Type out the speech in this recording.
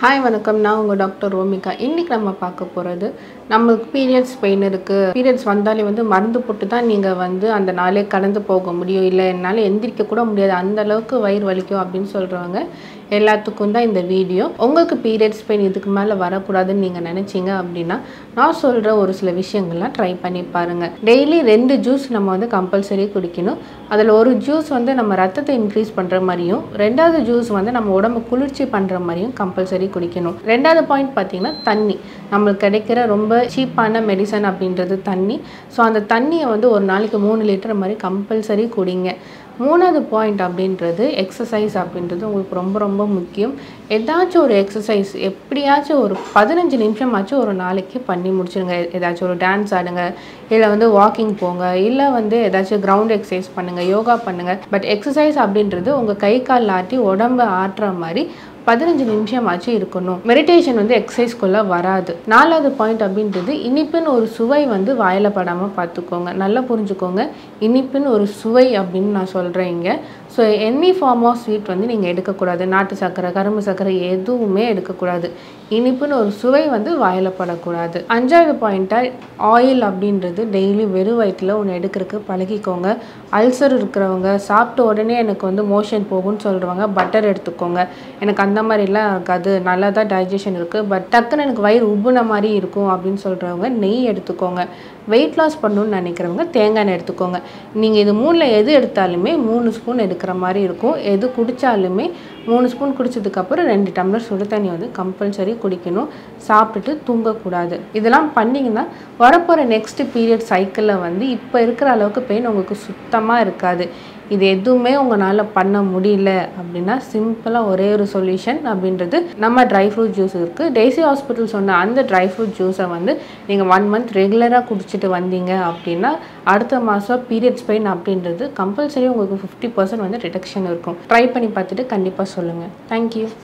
Hi வணக்கம், நான் உங்கள் டாக்டர் ரோமிகா. இன்றைக்கி நம்ம பார்க்க போகிறது, நம்மளுக்கு பீரியட்ஸ் பெயின் இருக்குது. பீரியட்ஸ் வந்தாலே மருந்து போட்டு தான் நீங்கள் அந்த நாளே கடந்து போக முடியும், இல்லை என்னால் எந்திரிக்க கூட முடியாது, அந்த அளவுக்கு வயிறு வலிக்கும் அப்படின்னு சொல்கிறவங்க எல்லாத்துக்கும் தான் இந்த வீடியோ. உங்களுக்கு பீரியட்ஸ் பெயின் இதுக்கு மேலே வரக்கூடாதுன்னு நீங்கள் நினச்சிங்க அப்படின்னா நான் சொல்கிற ஒரு சில விஷயங்கள்லாம் ட்ரை பண்ணி பாருங்கள். டெய்லி 2 ஜூஸ் நம்ம கம்பல்சரி குடிக்கணும். அதில் ஒரு ஜூஸ் நம்ம ரத்தத்தை இன்க்ரீஸ் பண்ணுற மாதிரியும், 2வது ஜூஸ் நம்ம உடம்பு குளிர்ச்சி பண்ணுற மாதிரியும் கம்பல்சரி குடிக்கணும். 2வது பாயிண்ட் பார்த்தீங்கன்னா தண்ணி. நம்மளுக்கு கிடைக்கிற ரொம்ப சீப்பான மெடிசன் அப்படின்றது தண்ணி. ஸோ அந்த தண்ணியை ஒரு நாளைக்கு 3 லிட்டர் மாதிரி கம்பல்சரி குடிங்க. 3வது பாயிண்ட் அப்படின்றது எக்ஸசைஸ் அப்படின்றது உங்களுக்கு ரொம்ப ரொம்ப முக்கியம். ஏதாச்சும் ஒரு எக்ஸசைஸ் எப்படியாச்சும் ஒரு 15 நிமிஷமாச்சும் ஒரு நாளைக்கு பண்ணி முடிச்சுருங்க. ஏதாச்சும் ஒரு டான்ஸ் ஆடுங்க, இல்லை வாக்கிங் போங்க, இல்லை ஏதாச்சும் கிரவுண்ட் எக்ஸசைஸ் பண்ணுங்கள், யோகா பண்ணுங்கள். பட் எக்ஸசைஸ் அப்படின்றது உங்கள் கை கால் ஆட்டி உடம்பை ஆட்டுற மாதிரி 15 நிமிஷமாச்சு இருக்கணும். மெடிடேஷன் எக்ஸசைஸ்குள்ளே வராது. 4வது பாயிண்ட் அப்படின்றது இனிப்புன்னு ஒரு சுவை வாயில் படாமல் பார்த்துக்கோங்க. நல்லா புரிஞ்சுக்கோங்க, இனிப்புன்னு ஒரு சுவை அப்படின்னு நான் சொல்கிறேன் இங்கே. So any form of sweet நீங்கள் எடுக்கக்கூடாது. நாட்டு சர்க்கரை, கரும்பு சர்க்கரை எதுவுமே எடுக்கக்கூடாது. இனிப்புன்னு ஒரு சுவை வாயில் படக்கூடாது. 5வது பாயிண்ட்டாக ஆயில் அப்படின்றது டெய்லி வெறும் வயிற்றில் ஒன்று எடுக்கிறதுக்கு பழகிக்கோங்க. அல்சர் இருக்கிறவங்க, சாப்பிட்ட உடனே எனக்கு மோஷன் போகும்னு சொல்கிறவங்க பட்டர் எடுத்துக்கோங்க. எனக்கு அந்த மாதிரிலாம் இருக்காது, நல்லா தான் டைஜஷன் இருக்குது, பட் டக்குன்னு எனக்கு வயிறு உப்புன மாதிரி இருக்கும் அப்படின்னு சொல்கிறவங்க நெய் எடுத்துக்கோங்க. வெயிட் லாஸ் பண்ணணுன்னு நினைக்கிறவங்க தேங்காய் எண்ணெய் எடுத்துக்கோங்க. நீங்கள் இது 3ல் எது எடுத்தாலுமே 3 ஸ்பூன் எடுக்கிற மாதிரி இருக்கும். எது குடித்தாலுமே 3 ஸ்பூன் குடித்ததுக்கப்புறம் 2 டம்ளர் சுடு தண்ணி கம்பல்சரி குடிக்கணும். சாப்பிட்டுட்டு தூங்கக்கூடாது. இதெல்லாம் பண்ணிங்கன்னா வரப்போகிற நெக்ஸ்ட் பீரியட் சைக்கிளில் இப்போ இருக்கிற அளவுக்கு பெயின் உங்களுக்கு சுத்தமாக இருக்காது. இது எதுவுமே உங்களால் பண்ண முடியல அப்படின்னா சிம்பிளாக ஒரே ஒரு சொல்யூஷன் அப்படின்றது நம்ம ட்ரை ஃப்ரூட் ஜூஸ் இருக்குது. டெய்ஸி ஹாஸ்பிட்டல் சொன்ன அந்த ட்ரை ஃப்ரூட் ஜூஸை நீங்கள் 1 மந்த் ரெகுலராக குடிச்சிட்டு வந்தீங்க அப்படின்னா அடுத்த மாதம் பீரியட்ஸ் பெயின் அப்படின்றது கம்பல்சரி உங்களுக்கு 50% ரிடக்ஷன் இருக்கும். ட்ரை பண்ணி பார்த்துட்டு கண்டிப்பாக சொல்லுங்கள். தேங்க்யூ.